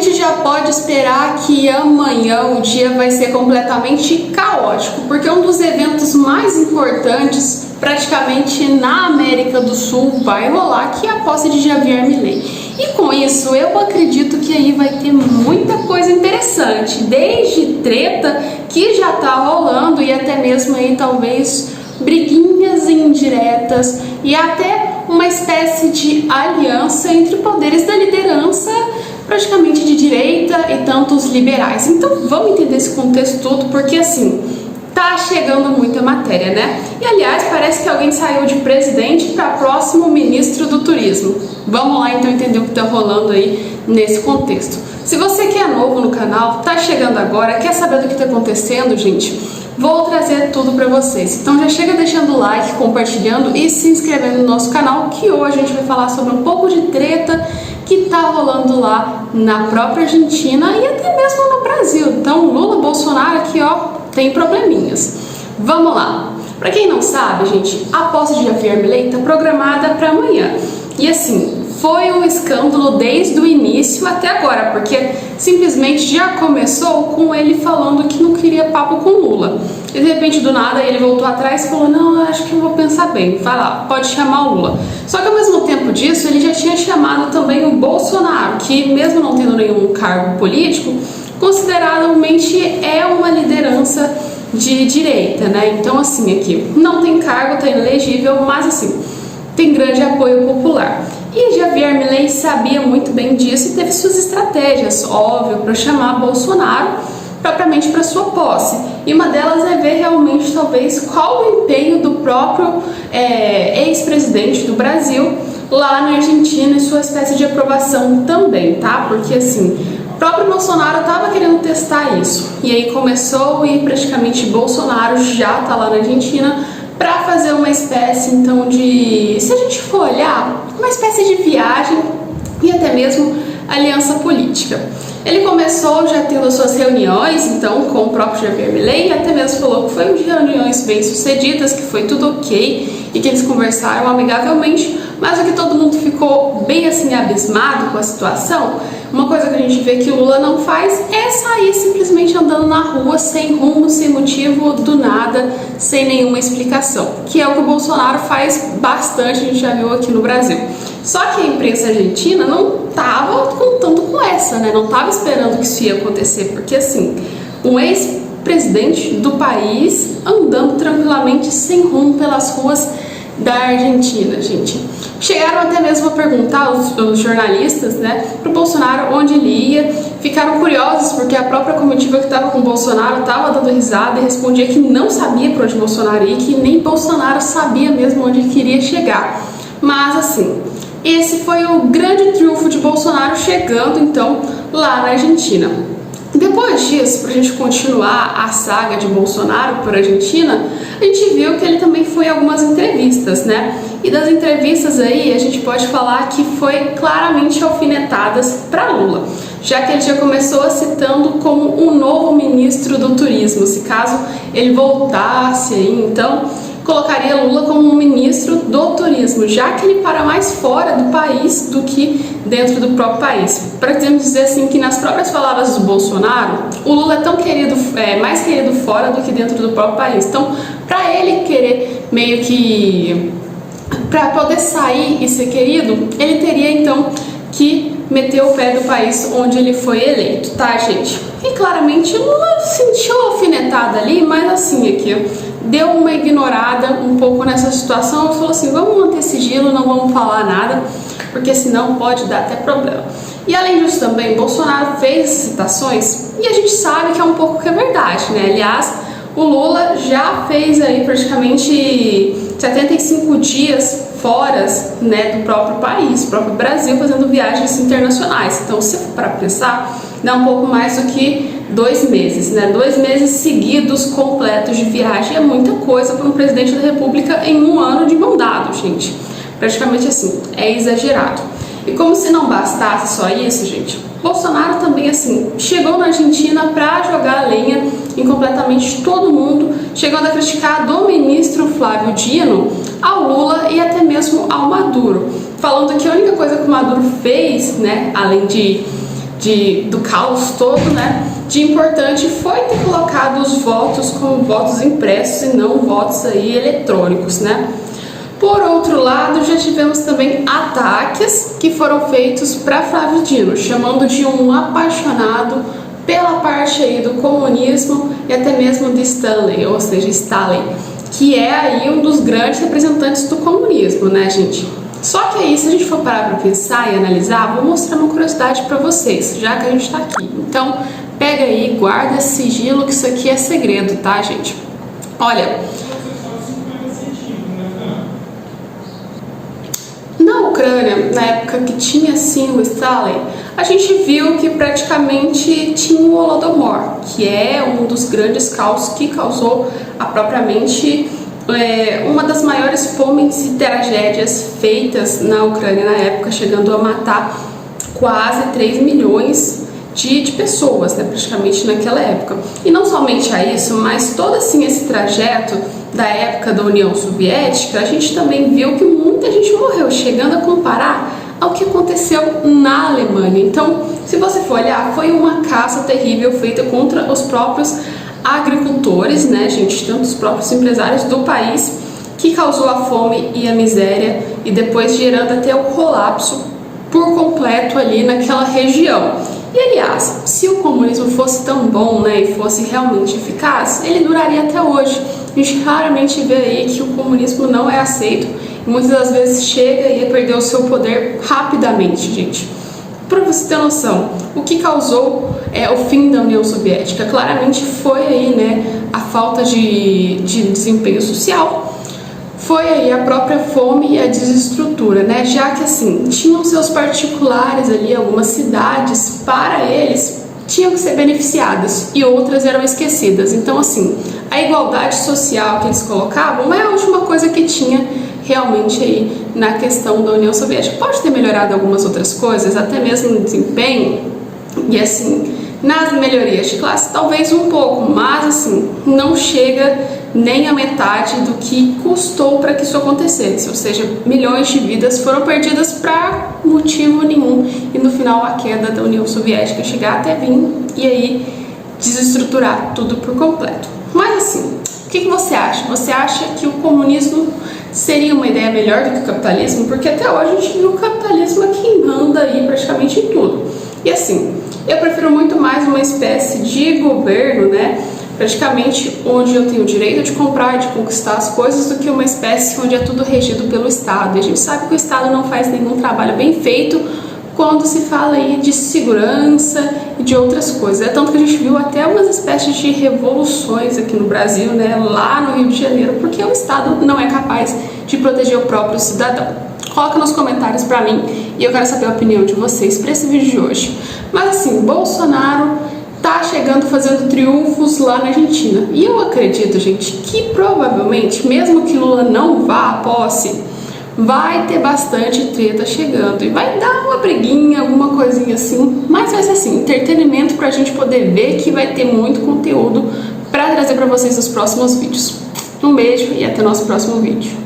gente já pode esperar que amanhã o dia vai ser completamente caótico, porque um dos eventos mais importantes praticamente na América do Sul vai rolar, que é a posse de Javier Milei. E com isso eu acredito que aí vai ter muita coisa interessante, desde treta que já tá rolando e até mesmo aí talvez briguinhas indiretas e até uma espécie de aliança entre poderes da liderança praticamente de direita e tantos liberais. Então vamos entender esse contexto todo, porque assim, tá chegando muita matéria, né? E aliás, parece que alguém saiu de presidente para próximo ministro do turismo. Vamos lá então entender o que tá rolando aí nesse contexto. Se você que é novo no canal, tá chegando agora, quer saber do que tá acontecendo, gente, vou trazer tudo para vocês. Então já chega deixando o like, compartilhando e se inscrevendo no nosso canal, que hoje a gente vai falar sobre um pouco de treta que tá rolando lá na própria Argentina e até mesmo no Brasil. Então Lula, Bolsonaro aqui, ó, tem probleminhas. Vamos lá. Para quem não sabe, gente, a posse de Javier Milei tá programada para amanhã. E assim, foi um escândalo desde o início até agora, porque simplesmente já começou com ele falando que não queria papo com Lula. E de repente, do nada, ele voltou atrás e falou: não, acho que eu vou pensar bem, vai lá, pode chamar o Lula. Só que ao mesmo tempo disso, ele já tinha chamado também o Bolsonaro, que mesmo não tendo nenhum cargo político, consideravelmente é uma liderança de direita, né? Então assim, aqui não tem cargo, tá inelegível, mas assim, tem grande apoio popular. E Javier Milei sabia muito bem disso e teve suas estratégias, óbvio, para chamar Bolsonaro propriamente para sua posse. E uma delas é ver realmente, talvez, qual o empenho do próprio ex-presidente do Brasil lá na Argentina e sua espécie de aprovação também, tá? Porque assim, o próprio Bolsonaro estava querendo testar isso. E aí começou e praticamente Bolsonaro já está lá na Argentina para fazer uma espécie então de, se a gente for olhar, uma espécie de viagem e até mesmo aliança política. Ele começou já tendo as suas reuniões então com o próprio Javier Milei e até mesmo falou que foi de reuniões bem sucedidas, que foi tudo ok e que eles conversaram amigavelmente, mas o que todo mundo ficou bem assim abismado com a situação, uma coisa que a gente vê que o Lula não faz é sair simplesmente andando na rua sem rumo, sem motivo, do nada, sem nenhuma explicação, que é o que o Bolsonaro faz bastante, a gente já viu aqui no Brasil. Só que a imprensa argentina não estava contando com essa, né? Não estava esperando que isso ia acontecer, porque assim, um ex-presidente do país andando tranquilamente sem rumo pelas ruas da Argentina, gente. Chegaram até mesmo a perguntar os jornalistas, né, pro Bolsonaro onde ele ia. Ficaram curiosos porque a própria comitiva que estava com o Bolsonaro estava dando risada e respondia que não sabia para onde Bolsonaro ia, que nem Bolsonaro sabia mesmo onde ele queria chegar. Mas assim, esse foi o grande triunfo de Bolsonaro chegando então lá na Argentina. Depois disso, para a gente continuar a saga de Bolsonaro por Argentina, a gente viu que ele também foi em algumas entrevistas, né? E das entrevistas aí, a gente pode falar que foi claramente alfinetadas para Lula, já que ele já começou citando como um novo ministro do turismo, se caso ele voltasse aí, então colocaria Lula como um ministro do turismo, já que ele para mais fora do país do que dentro do próprio país. Podemos dizer assim que nas próprias palavras do Bolsonaro, o Lula é tão querido, mais querido fora do que dentro do próprio país. Então, para ele querer meio que, para poder sair e ser querido, ele teria então que meter o pé do país onde ele foi eleito, tá, gente? E claramente Lula sentiu a alfinetada ali, mas assim aqui, ó, deu uma ignorada um pouco nessa situação e falou assim: vamos manter sigilo, não vamos falar nada, porque senão pode dar até problema. E além disso também, Bolsonaro fez citações e a gente sabe que é um pouco que é verdade, né? Aliás, o Lula já fez aí praticamente 75 dias fora, né, do próprio país, do próprio Brasil, fazendo viagens internacionais. Então, se for para pensar, dá um pouco mais do que 2 meses, né? 2 meses seguidos completos de viagem é muita coisa para um presidente da República em um ano de mandado, gente. Praticamente assim, é exagerado. E como se não bastasse só isso, gente, Bolsonaro também assim chegou na Argentina para jogar a lenha em completamente todo mundo, chegando a criticar do ministro Flávio Dino ao Lula e até mesmo ao Maduro, falando que a única coisa que o Maduro fez, né, além de do caos todo, né? De importante foi ter colocado os votos como votos impressos e não votos aí eletrônicos, né? Por outro lado, já tivemos também ataques que foram feitos para Flávio Dino, chamando de um apaixonado pela parte aí do comunismo e até mesmo de Stanley, ou seja, Stalin, que é aí um dos grandes representantes do comunismo, né, gente? Só que aí, se a gente for parar para pensar e analisar, vou mostrar uma curiosidade para vocês, já que a gente está aqui. Então, pega aí, guarda sigilo, que isso aqui é segredo, tá, gente? Olha, na Ucrânia, na época que tinha sim o Stalin, a gente viu que praticamente tinha o Holodomor, que é um dos grandes caos que causou propriamente uma das maiores fomes e tragédias feitas na Ucrânia na época, chegando a matar quase 3 milhões de pessoas, né, praticamente naquela época. E não somente a isso, mas todo assim esse trajeto da época da União Soviética, a gente também viu que muita gente morreu, chegando a comparar ao que aconteceu na Alemanha. Então, se você for olhar, foi uma caça terrível feita contra os próprios agricultores, né, gente, tanto os próprios empresários do país, que causou a fome e a miséria e depois gerando até o colapso por completo ali naquela região. E aliás, se o comunismo fosse tão bom, né, e fosse realmente eficaz, ele duraria até hoje. A gente raramente vê aí que o comunismo não é aceito e muitas das vezes chega e perder o seu poder rapidamente, gente. Para você ter noção, o que causou o fim da União Soviética? Claramente foi aí, né, a falta de desempenho social, foi aí a própria fome e a desestrutura, né? Já que assim, tinham seus particulares ali, algumas cidades, para eles, tinham que ser beneficiadas e outras eram esquecidas. Então assim, a igualdade social que eles colocavam é a última coisa que tinha realmente aí na questão da União Soviética. Pode ter melhorado algumas outras coisas, até mesmo no desempenho e assim, nas melhorias de classe, talvez um pouco, mas assim, não chega nem a metade do que custou para que isso acontecesse, ou seja, milhões de vidas foram perdidas para motivo nenhum e no final a queda da União Soviética chegar até vir e aí desestruturar tudo por completo. Mas assim, o que você acha? Você acha que o comunismo seria uma ideia melhor do que o capitalismo? Porque até hoje a gente viu o capitalismo aqui manda aí praticamente em tudo. E assim, eu prefiro muito mais uma espécie de governo, né, praticamente onde eu tenho o direito de comprar e de conquistar as coisas, do que uma espécie onde é tudo regido pelo Estado. E a gente sabe que o Estado não faz nenhum trabalho bem feito quando se fala aí de segurança e de outras coisas. É tanto que a gente viu até umas espécies de revoluções aqui no Brasil, né, lá no Rio de Janeiro, porque o Estado não é capaz de proteger o próprio cidadão. Coloca nos comentários pra mim e eu quero saber a opinião de vocês para esse vídeo de hoje. Mas assim, Bolsonaro tá chegando fazendo triunfos lá na Argentina. E eu acredito, gente, que provavelmente, mesmo que Lula não vá à posse, vai ter bastante treta chegando e vai dar uma briguinha, alguma coisinha assim, mas vai ser assim, entretenimento pra gente poder ver que vai ter muito conteúdo pra trazer pra vocês nos próximos vídeos. Um beijo e até o nosso próximo vídeo.